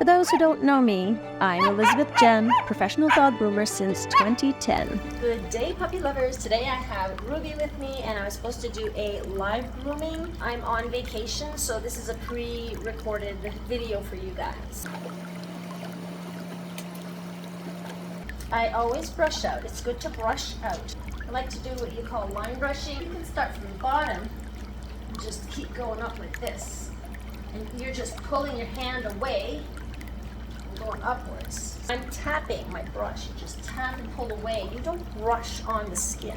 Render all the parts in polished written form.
For those who don't know me, I'm Elizabeth Jenn, professional dog groomer since 2010. Good day, puppy lovers. Today I have Ruby with me and I was supposed to do a live grooming. I'm on vacation, so this is a pre-recorded video for you guys. I always brush out. It's good to brush out. I like to do what you call line brushing. You can start from the bottom and just keep going up like this. And you're just pulling your hand away and going upwards. I'm tapping my brush. You just tap and pull away. You don't brush on the skin.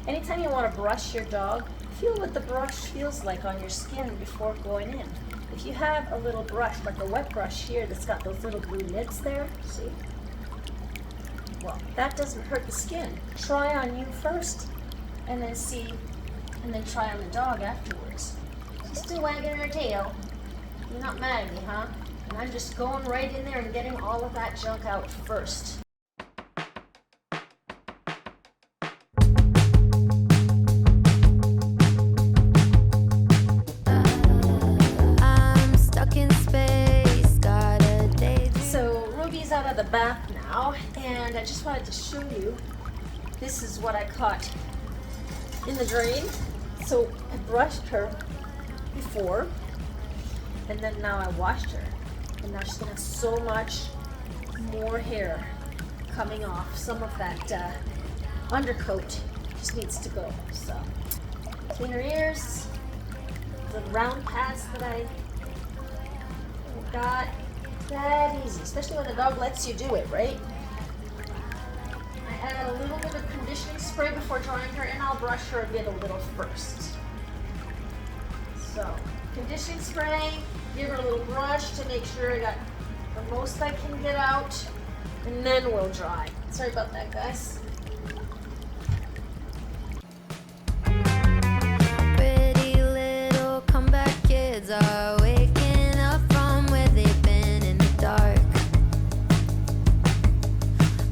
Anytime you want to brush your dog, feel what the brush feels like on your skin before going in. If you have a little brush, like a wet brush here that's got those little blue nits there, see? Well, that doesn't hurt the skin. Try on you first, and then see, and then try on the dog afterwards. She's still wagging her tail. You're not mad at me, huh? And I'm just going right in there and getting all of that junk out first. I'm stuck in space, got a day. So Ruby's out of the bath now, and I just wanted to show you, this is what I caught in the drain. So I brushed her before, and then now I washed her. And now she's gonna have so much more hair coming off. Some of that undercoat just needs to go. So clean her ears, the round pads that I got. That easy, especially when the dog lets you do it, right? I add a little bit of conditioning spray before drying her, and I'll brush her a little first. So, conditioning spray, give her a little brush to make sure I got the most I can get out, and then we'll dry. Sorry about that, guys. Pretty little comeback kids are waking up from where they've been in the dark.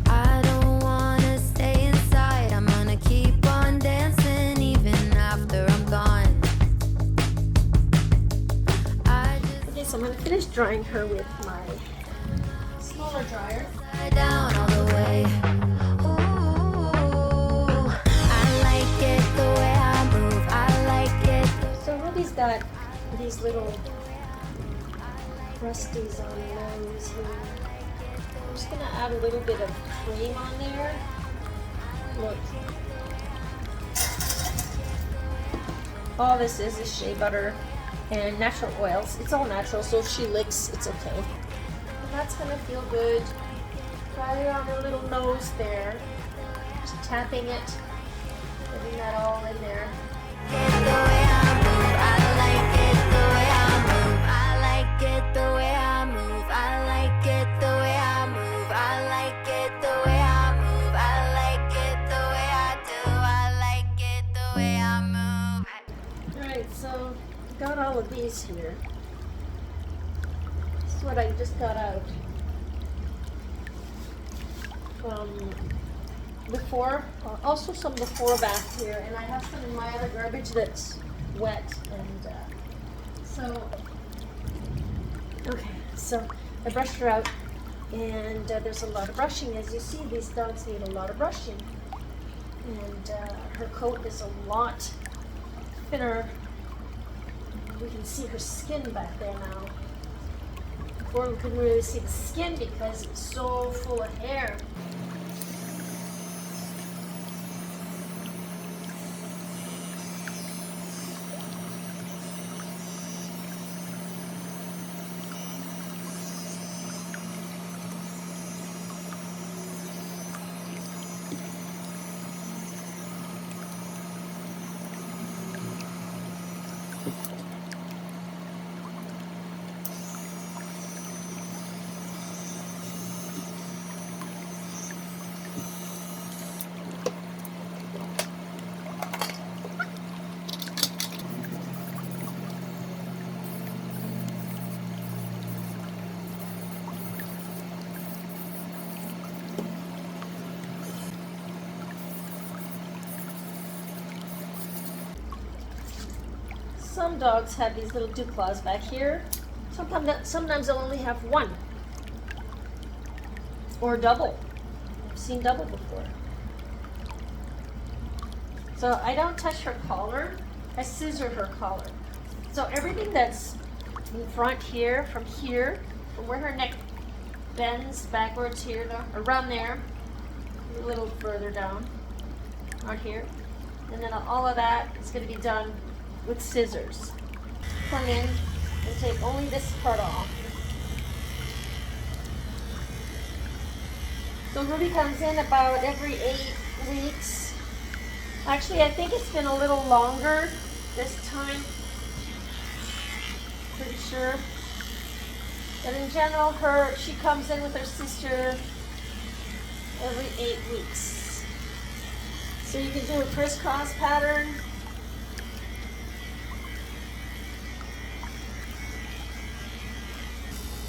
I don't wanna stay inside, I'm gonna keep on dancing even after I'm gone. Okay, so I'm going to finish drying her with my smaller dryer. Down all the way. Ooh, I like it the way I move. I like it. So Ruby's got these little crusties on her nose here. I'm just going to add a little bit of cream on there. Look. All this is shea butter and natural oils. It's all natural, so if she licks, it's okay. And that's gonna feel good. Right on her little nose there. Just tapping it, getting that all in there. The way I move, I like it the way I move. I like it the way I move. I like it the way I move. I like it the way I move. I like it the way I do. I like it the way I move. Alright, so got all of these here. This is what I just got out from before, also some before bath here, and I have some in my other garbage that's wet, and okay, so I brushed her out, and there's a lot of brushing. As you see, these dogs need a lot of brushing, and her coat is a lot thinner. We can see her skin back there now. Before we couldn't really see the skin because it's so full of hair. Some dogs have these little dew claws back here. Sometimes they'll only have one. or double. I've seen double before. So I don't touch her collar, I scissor her collar. So everything that's in front here, from where her neck bends backwards here, around there, a little further down, on here. And then all of that is going to be done with scissors. Come in and take only this part off. So Ruby comes in about every 8 weeks. Actually, I think it's been a little longer this time. Pretty sure. But in general, she comes in with her sister every 8 weeks. So you can do a crisscross pattern.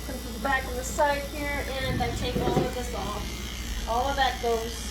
Come to the back on the side here, and I take all of this off. All of that goes.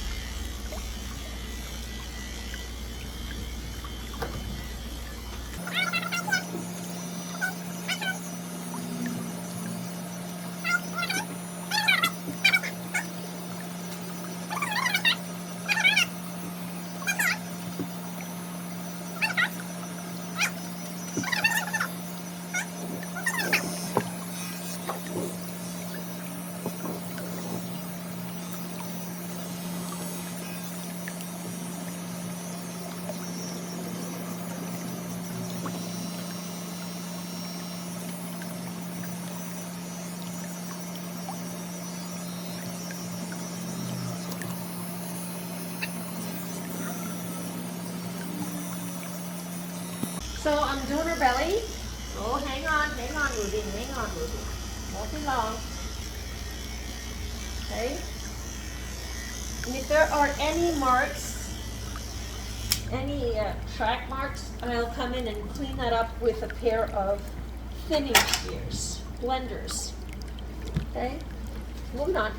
So I'm doing her belly. Oh, hang on, Ruby, Won't be long. Okay. And if there are any marks, any track marks, I'll come in and clean that up with a pair of thinning shears, blenders. Okay. Moving on.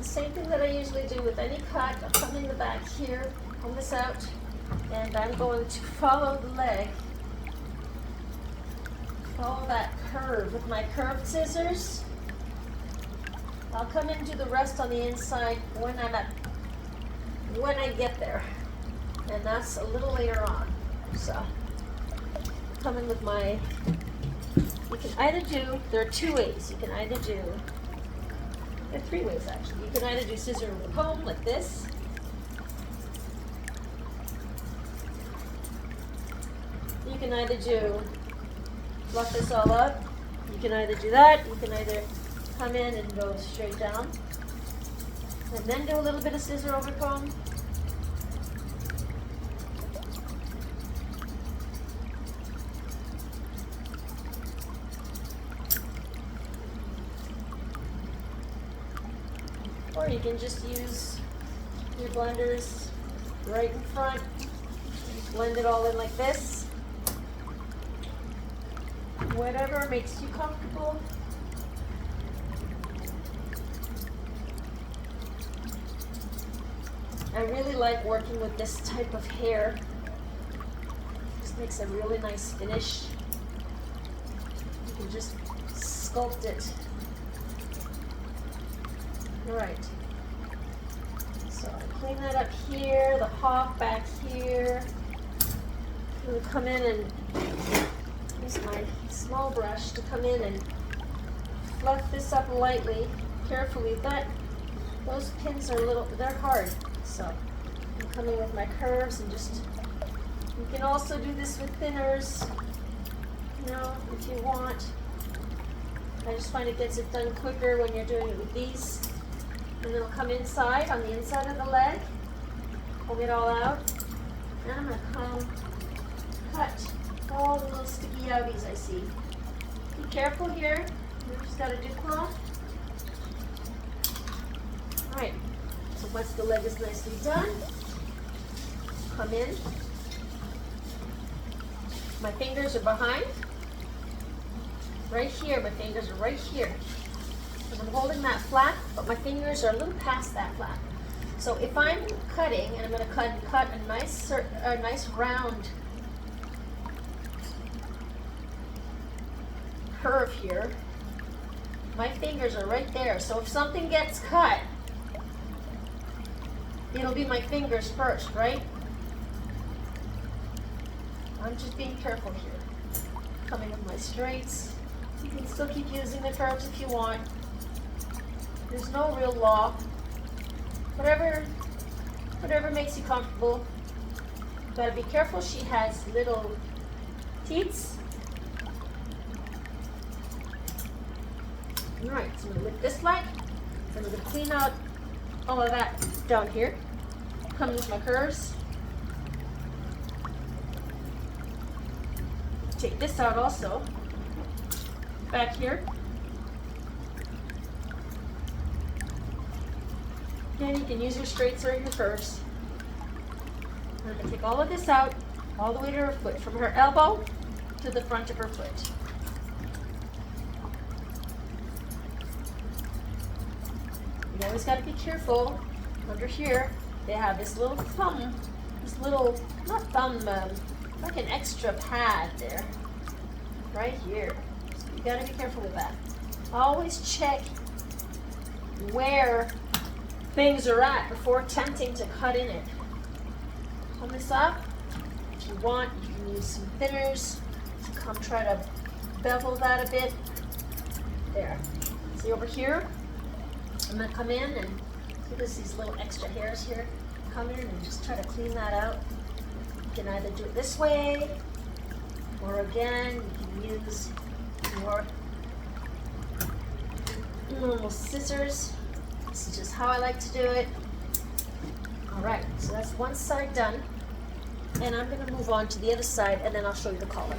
Same thing that I usually do with any cut. I'll come in the back here, pull this out, and I'm going to follow the leg. Follow that curve with my curved scissors. I'll come in and do the rest on the inside when I get there. And that's a little later on. So come in with my, you can either do, there are 2 ways. You can either do, there are 3 ways actually. You can either do scissor with a comb like this. You can either do, fluff this all up. You can either do that. You can either come in and go straight down. And then do a little bit of scissor over comb. Or you can just use your blenders right in front. Just blend it all in like this. Whatever makes you comfortable. I really like working with this type of hair. Just makes a really nice finish. You can just sculpt it. Right. So I clean that up here, the hawk back here. I'm going to come in and use my small brush to come in and fluff this up lightly, carefully. Those pins are they're hard. So I'm coming with my curves and just, you can also do this with thinners, you know, if you want. I just find it gets it done quicker when you're doing it with these. And then I'll come inside, on the inside of the leg, pull it all out, and I'm going to come cut all the little sticky outies I see. Be careful here, you just got a dipcloth. Alright, so once the leg is nicely done, come in. My fingers are behind. Right here, my fingers are right here. Because I'm holding that flat, but my fingers are a little past that flat. So if I'm cutting, and I'm going to cut a nice round curve here, my fingers are right there. So if something gets cut, it'll be my fingers first, right? I'm just being careful here. Coming with my straights. You can still keep using the curves if you want. There's no real law. Whatever makes you comfortable. Gotta be careful, she has little teats. Alright, so I'm gonna lift this leg, and I'm gonna clean out all of that down here. Come with my curves. Take this out also. Back here. Again, you can use your straights or your curves. I'm going to take all of this out, all the way to her foot, from her elbow to the front of her foot. You always got to be careful. Under here, they have this little thumb, not thumb, like an extra pad there, right here. So you got to be careful with that. Always check where things are at before attempting to cut in it. Come this up. If you want, you can use some thinners to come try to bevel that a bit. There. See over here? I'm going to come in and see there's these little extra hairs here. Come in and just try to clean that out. You can either do it this way, or again, you can use your normal scissors. This is just how I like to do it. Alright, so that's one side done. And I'm going to move on to the other side, and then I'll show you the collar.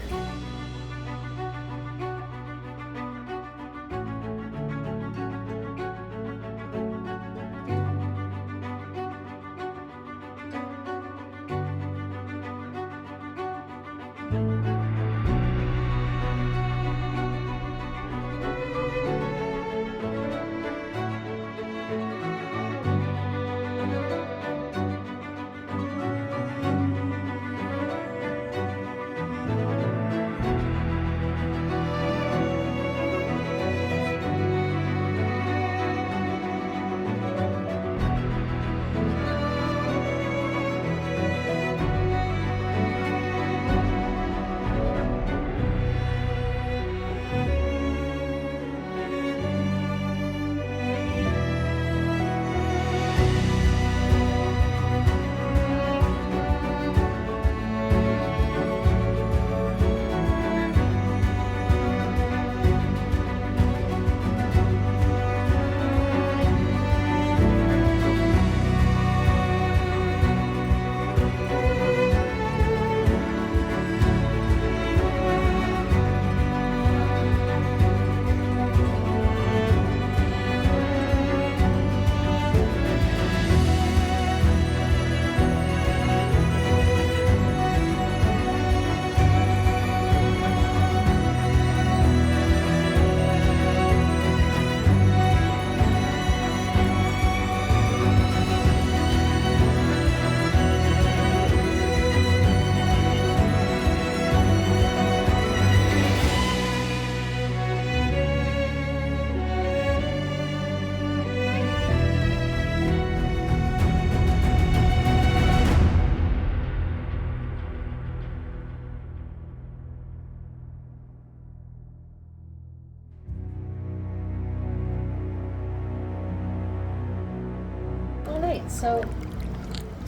Alright, so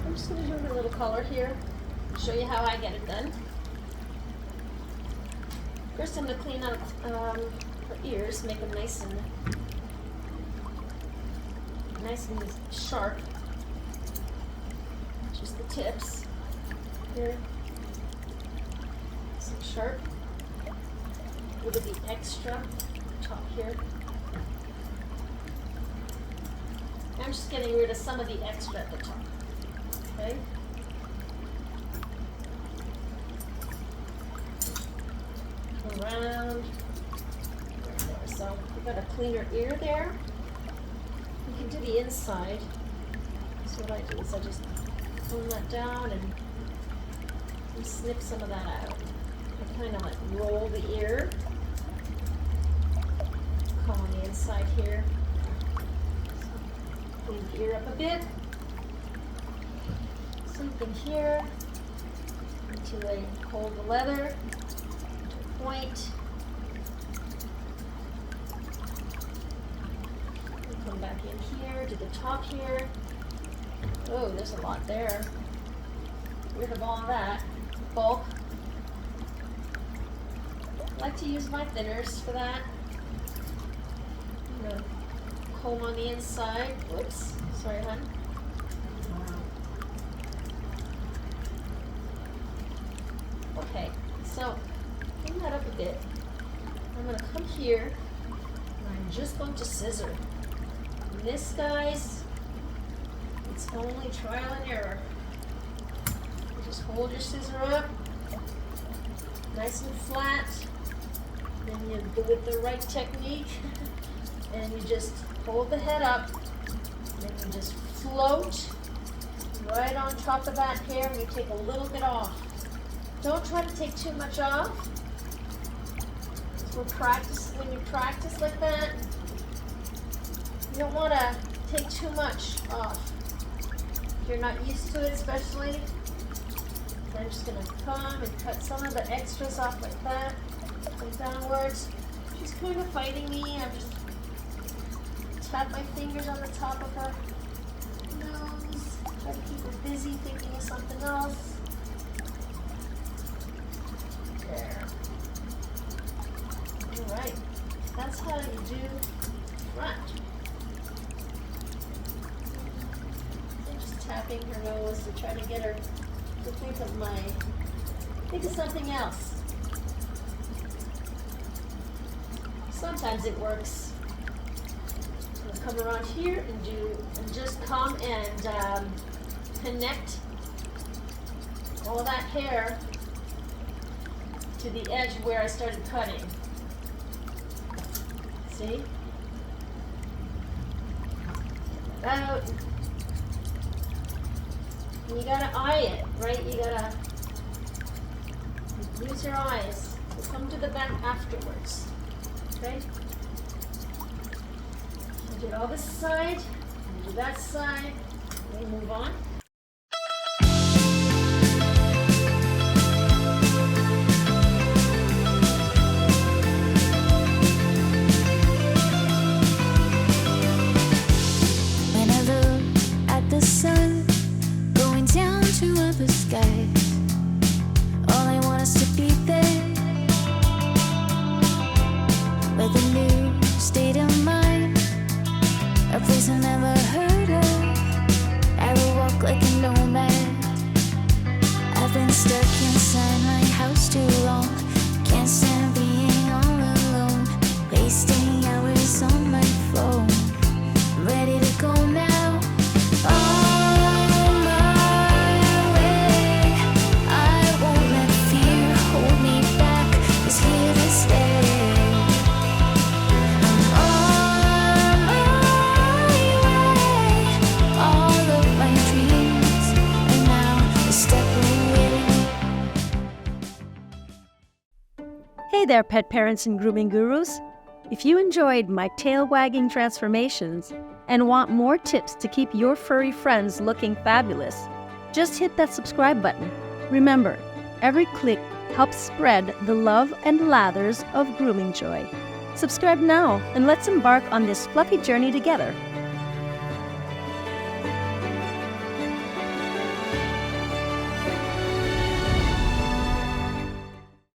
I'm just going to do a little collar here, show you how I get it done. First I'm going to clean out her ears, make them nice and sharp. Just the tips here, so sharp. A little bit extra top here. I'm just getting rid of some of the extra at the top. Okay. around. There. So we've got a cleaner ear there. You can do the inside. So what I do is I just comb that down and snip some of that out. I kind of like roll the ear. Comb on the inside here. Clean the ear up a bit. Same thing here. Until I hold the leather to a point. And come back in here to the top here. Oh, there's a lot there. Get rid of all of that bulk. I like to use my thinners for that. I'm gonna comb on the inside. Whoops, sorry, hon. Okay, so clean that up a bit. I'm gonna come here and I'm just going to scissor. And this, guys, it's only trial and error. You just hold your scissor up, nice and flat. Then you do it the right technique, and you just hold the head up. Then you just float right on top of that hair, and you take a little bit off. Don't try to take too much off. When you practice like that, you don't want to take too much off. If you're not used to it, especially, I'm just going to come and cut some of the extras off like that, and downwards. She's kind of fighting me. I'm just tap my fingers on the top of her nose, try to keep her busy thinking of something else. There. Alright, that's how you do front. I'm just tapping her nose to try to get her to think of something else. Sometimes it works. I'm gonna come around here and just come and connect all that hair to the edge where I started cutting. See? Get that out. And you gotta eye it, right? You gotta use your eyes. So come to the back afterwards. Okay? I did all this side, and do that side, and we move on. Hey there, pet parents and grooming gurus. If you enjoyed my tail-wagging transformations and want more tips to keep your furry friends looking fabulous, just hit that subscribe button. Remember, every click helps spread the love and lathers of grooming joy. Subscribe now and let's embark on this fluffy journey together.